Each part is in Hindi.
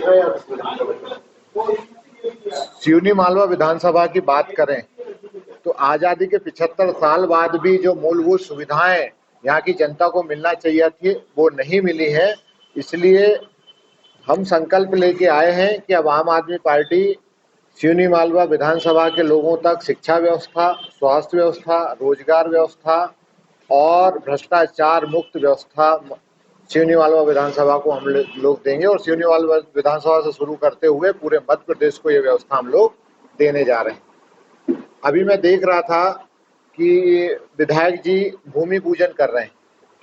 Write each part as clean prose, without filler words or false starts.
देख रहे हैं आप इस विधानसभा? सिवनी मालवा विधानसभा की बात करें तो आजादी के 75 साल बाद भी जो मूलभूत सुविधाएं यहाँ की जनता को मिलना चाहिए थी वो नहीं मिली है। इसलिए हम संकल्प लेके आए हैं कि अब आम आदमी पार्टी सिवनी मालवा विधानसभा के लोगों तक शिक्षा व्यवस्था, स्वास्थ्य व्यवस्था, रोजगार व्यवस्था और भ्रष्टाचार मुक्त व्यवस्था सिवनी मालवा विधानसभा को हम लोग देंगे और सिवनी मालवा विधानसभा से शुरू करते हुए पूरे मध्य प्रदेश को ये व्यवस्था हम लोग देने जा रहे हैं। अभी मैं देख रहा था कि विधायक जी भूमि पूजन कर रहे हैं,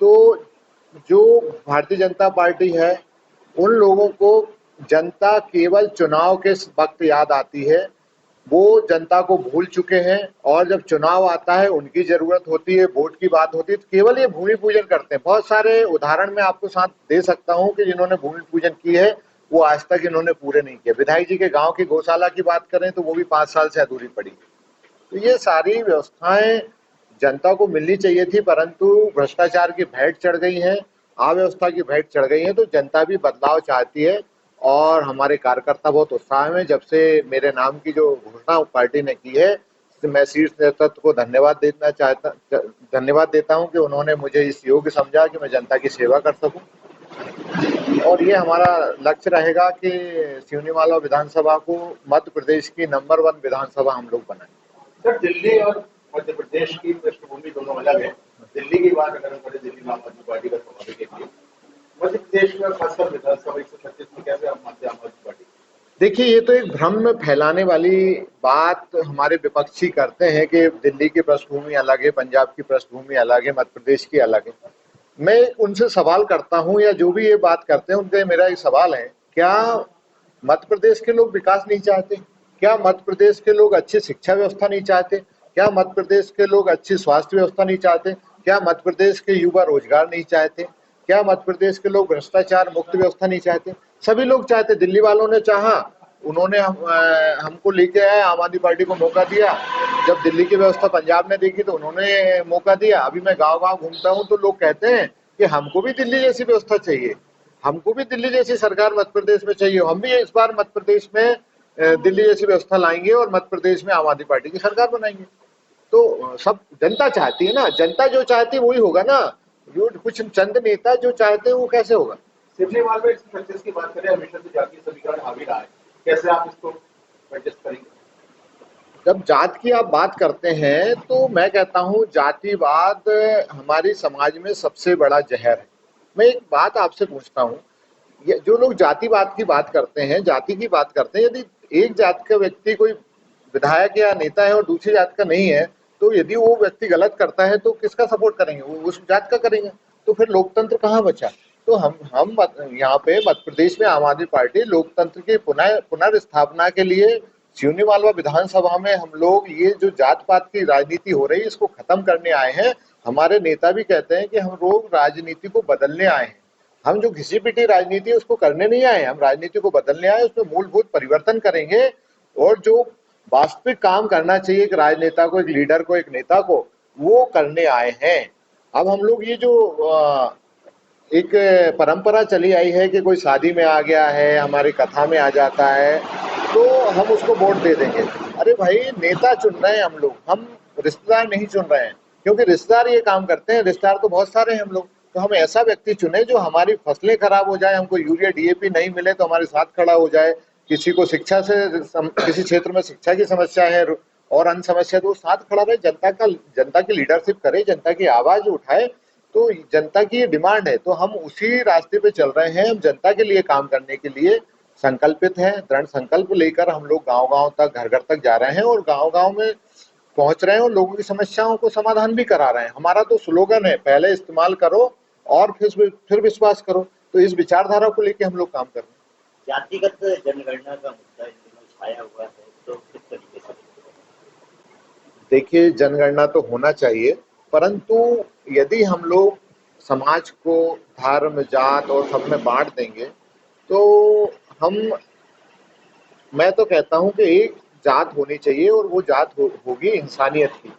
तो जो भारतीय जनता पार्टी है उन लोगों को जनता केवल चुनाव के वक्त याद आती है। वो जनता को भूल चुके हैं और जब चुनाव आता है, उनकी जरूरत होती है, वोट की बात होती है, तो केवल ये भूमि पूजन करते हैं। बहुत सारे उदाहरण मैं आपको साथ दे सकता हूं कि जिन्होंने भूमि पूजन की है वो आज तक इन्होंने पूरे नहीं किए। विधायक जी के गांव की गौशाला की बात करें तो वो भी 5 साल से अधूरी पड़ी। तो ये सारी व्यवस्थाएं जनता को मिलनी चाहिए थी, परंतु भ्रष्टाचार की भेंट चढ़ गई है, अव्यवस्था की भेंट चढ़ गई है। तो जनता भी बदलाव चाहती है और हमारे कार्यकर्ता बहुत उत्साह में। जब से मेरे नाम की जो घोषणा पार्टी ने की है, तो मैं शीर्ष नेतृत्व को धन्यवाद देता हूं कि उन्होंने मुझे इस योग्य समझा कि मैं जनता की सेवा कर सकूं। और ये हमारा लक्ष्य रहेगा कि सिवनी मालवा विधानसभा को मध्य प्रदेश की नंबर 1 विधानसभा हम लोग बनाएं। सर, दिल्ली और मध्य प्रदेश की पृष्ठभूमि दोनों अलग है। दिल्ली की बात अगर हम करें, दिल्ली में आम आदमी पार्टी का समावेश के लिए मध्य प्रदेश में खासकर विधानसभा 136 में कैसे आप मानते हैं आम आदमी पार्टी? देखिए, ये तो एक भ्रम में फैलाने वाली बात हमारे विपक्षी करते हैं कि दिल्ली की पृष्ठभूमि अलग है, पंजाब की पृष्ठभूमि अलग है, मध्य प्रदेश की अलग है। मैं उनसे सवाल करता हूं, या जो भी ये बात करते हैं उनसे मेरा एक सवाल है, क्या मध्य प्रदेश के लोग विकास नहीं चाहते? क्या मध्य प्रदेश के लोग अच्छी शिक्षा व्यवस्था नहीं चाहते? क्या मध्य प्रदेश के लोग अच्छी स्वास्थ्य व्यवस्था नहीं चाहते? क्या मध्य प्रदेश के युवा रोजगार नहीं चाहते? क्या मध्य प्रदेश के लोग भ्रष्टाचार मुक्त व्यवस्था नहीं चाहते? सभी लोग चाहते। दिल्ली वालों ने चाहा, उन्होंने हमको लेके आए, आम आदमी पार्टी को मौका दिया। जब दिल्ली की व्यवस्था पंजाब ने देखी तो उन्होंने मौका दिया। अभी मैं गांव-गांव घूमता हूं तो लोग कहते हैं कि हमको भी दिल्ली जैसी व्यवस्था चाहिए, हमको भी दिल्ली जैसी सरकार मध्य प्रदेश में चाहिए, हम भी इस बार मध्य प्रदेश में दिल्ली जैसी व्यवस्था लाएंगे और मध्य प्रदेश में आम आदमी पार्टी की सरकार बनाएंगे। तो सब जनता चाहती है ना, जनता जो चाहती है वही होगा ना। जो कुछ चंद नेता जो चाहते हैं वो कैसे होगा? सिवनी मालवा 136 की बात करें, हमेशा से जातीय समीकरण हावी रहा है, कैसे आप इसको एडजस्ट करेंगे? जब जात की आप बात करते हैं तो मैं कहता हूं जातिवाद हमारी समाज में सबसे बड़ा जहर है। मैं एक बात आपसे पूछता हूं, ये जो लोग जातिवाद की बात करते हैं, जाति की बात करते हैं, यदि एक जात का व्यक्ति कोई विधायक या नेता है और दूसरी जात का नहीं है, तो यदि वो व्यक्ति गलत करता है तो किसका सपोर्ट करेंगे? वो उस जात का करेंगे। तो फिर लोकतंत्र कहाँ बचा? तो हम यहाँ पे मध्य प्रदेश में आम आदमी पार्टी लोकतंत्र की पुनर्स्थापना के लिए सिवनी मालवा विधानसभा में हम लोग ये जो जात पात की राजनीति हो रही है इसको खत्म करने आए हैं। हमारे नेता भी कहते हैं कि हम लोग राजनीति को बदलने आए हैं। हम जो घिसी पिटी राजनीति है उसको करने नहीं आए, हम राजनीति को बदलने आए, उसमें मूलभूत परिवर्तन करेंगे। और जो वास्तविक काम करना चाहिए एक राजनेता को, एक लीडर को, एक नेता को, वो करने आए हैं। अब हम लोग ये जो एक परंपरा चली आई है कि कोई शादी में आ गया है, हमारी कथा में आ जाता है, तो हम उसको वोट दे देंगे। अरे भाई, नेता चुन रहे हैं हम रिश्तेदार नहीं चुन रहे हैं, क्योंकि रिश्तेदार ये काम करते हैं। रिश्तेदार तो बहुत सारे हैं हम लोग, तो हम ऐसा व्यक्ति चुने जो हमारी फसलें खराब हो जाए, हमको यूरिया डीएपी नहीं मिले तो हमारे साथ खड़ा हो जाए, किसी को शिक्षा से किसी क्षेत्र में शिक्षा की समस्या है और अन्य समस्या, तो साथ खड़ा रहे, जनता की लीडरशिप करे, जनता की आवाज उठाए। तो जनता की ये डिमांड है, तो हम उसी रास्ते पे चल रहे हैं। हम जनता के लिए काम करने के लिए संकल्पित हैं, दृढ़ संकल्प लेकर हम लोग गांव-गांव तक, घर-घर तक जा रहे हैं और गांव-गांव में पहुंच रहे हैं और लोगों की समस्याओं को समाधान भी करा रहे हैं। हमारा तो स्लोगन है, पहले इस्तेमाल करो और फिर विश्वास करो। तो इस विचारधारा को लेकर हम लोग काम कर रहे हैं। जातिगत जनगणना का मुद्दा इन दिनों छाया हुआ है, तो किस तरीके से? देखिए, जनगणना तो होना चाहिए, परंतु यदि हम लोग समाज को धर्म, जात और सब में बांट देंगे तो मैं तो कहता हूं कि एक जात होनी चाहिए और वो जात होगी इंसानियत की,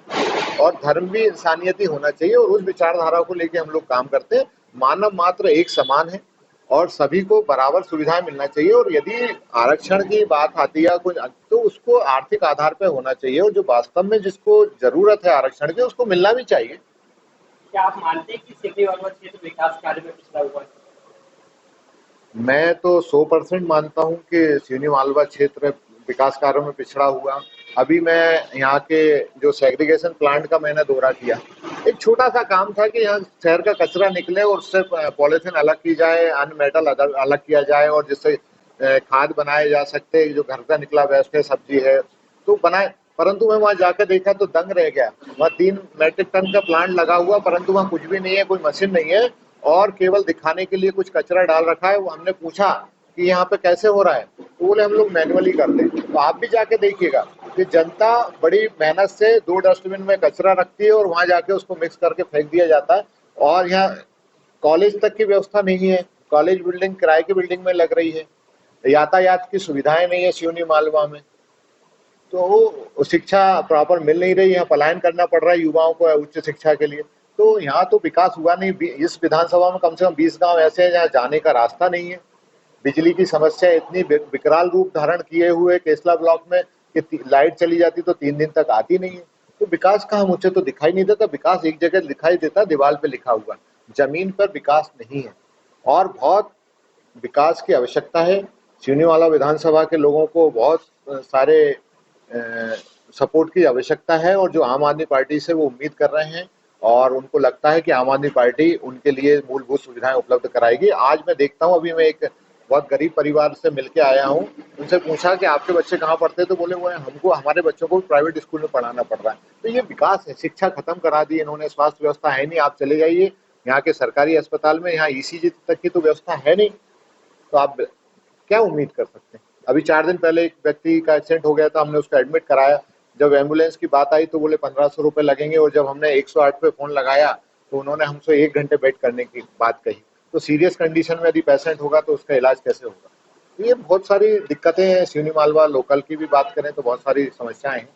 और धर्म भी इंसानियत ही होना चाहिए। और उस विचारधारा को लेके हम लोग काम करते हैं। मानव मात्र एक समान है और सभी को बराबर सुविधाएं मिलना चाहिए। और यदि आरक्षण की बात आती है कुछ, तो उसको आर्थिक आधार पर होना चाहिए, और जो वास्तव में जिसको जरूरत है आरक्षण की उसको मिलना भी चाहिए। क्या आप मानते हैं कि सिवनी मालवा क्षेत्र विकास कार्य में पिछड़ा हुआ है? मैं तो 100% मानता हूं कि सिवनी मालवा क्षेत्र विकास कार्यों में पिछड़ा हुआ। अभी मैं यहाँ के जो सेग्रीगेशन प्लांट का मैंने दौरा किया, एक छोटा सा काम था कि यहाँ शहर का कचरा निकले और उससे पॉलीथीन अलग की जाए, अन्य मेटल अलग किया जाए, और जिससे खाद बनाए जा सकते, जो घर का निकला वेस्ट है, सब्जी है तो बनाए। परंतु मैं वहां जाकर देखा तो दंग रह गया। वहाँ 3 मेट्रिक टन का प्लांट लगा हुआ, परंतु वहाँ कुछ भी नहीं है, कोई मशीन नहीं है, और केवल दिखाने के लिए कुछ कचरा डाल रखा है। वो हमने पूछा कि यहाँ पे कैसे हो रहा है, तो बोले हम लोग मैनुअली करते हैं। तो आप भी जाके देखिएगा कि जनता बड़ी मेहनत से 2 डस्टबिन में कचरा रखती है और वहां जाके उसको मिक्स करके फेंक दिया जाता है। और यहाँ कॉलेज तक की व्यवस्था नहीं है, कॉलेज बिल्डिंग किराए की बिल्डिंग में लग रही है, यातायात की सुविधाएं नहीं है सिवनी मालवा में, तो शिक्षा प्रॉपर मिल नहीं रही, यहाँ पलायन करना पड़ रहा है युवाओं को उच्च शिक्षा के लिए। तो यहाँ तो विकास हुआ नहीं। इस विधानसभा में कम से कम 20 गांव ऐसे हैं जहाँ जाने का रास्ता नहीं है। बिजली की समस्या इतनी विकराल रूप धारण किए हुए केसला ब्लॉक में कि लाइट चली जाती तो 3 दिन तक आती नहीं है। तो विकास कहाँ, मुझे तो दिखाई नहीं देता। विकास एक जगह दिखाई देता, दीवार पे लिखा हुआ, जमीन पर विकास नहीं है, और बहुत विकास की आवश्यकता है। सिवनी मालवा विधानसभा के लोगों को बहुत सारे सपोर्ट की आवश्यकता है, और जो आम आदमी पार्टी से वो उम्मीद कर रहे हैं, और उनको लगता है कि आम आदमी पार्टी उनके लिए मूलभूत सुविधाएं उपलब्ध कराएगी। आज मैं देखता हूं, अभी मैं एक बहुत गरीब परिवार से मिलके आया हूं, उनसे पूछा कि आपके बच्चे कहाँ पढ़ते हैं, तो बोले वो हमको हमारे बच्चों को प्राइवेट स्कूल में पढ़ाना पड़ रहा है। तो ये विकास है। शिक्षा खत्म करा दी इन्होंने, स्वास्थ्य व्यवस्था है नहीं। आप चले जाइए यहाँ के सरकारी अस्पताल में, यहाँ ईसीजी तक की तो व्यवस्था है नहीं, तो आप क्या उम्मीद कर सकते हैं। अभी 4 दिन पहले एक व्यक्ति का एक्सीडेंट हो गया था, हमने उसको एडमिट कराया। जब एम्बुलेंस की बात आई तो बोले 1500 रुपए लगेंगे, और जब हमने 108 पे फोन लगाया तो उन्होंने हमसे 1 घंटे वेट करने की बात कही। तो सीरियस कंडीशन में यदि पेशेंट होगा तो उसका इलाज कैसे होगा। तो ये बहुत सारी दिक्कतें हैं। सिवनी मालवा लोकल की भी बात करें तो बहुत सारी समस्याएं हैं।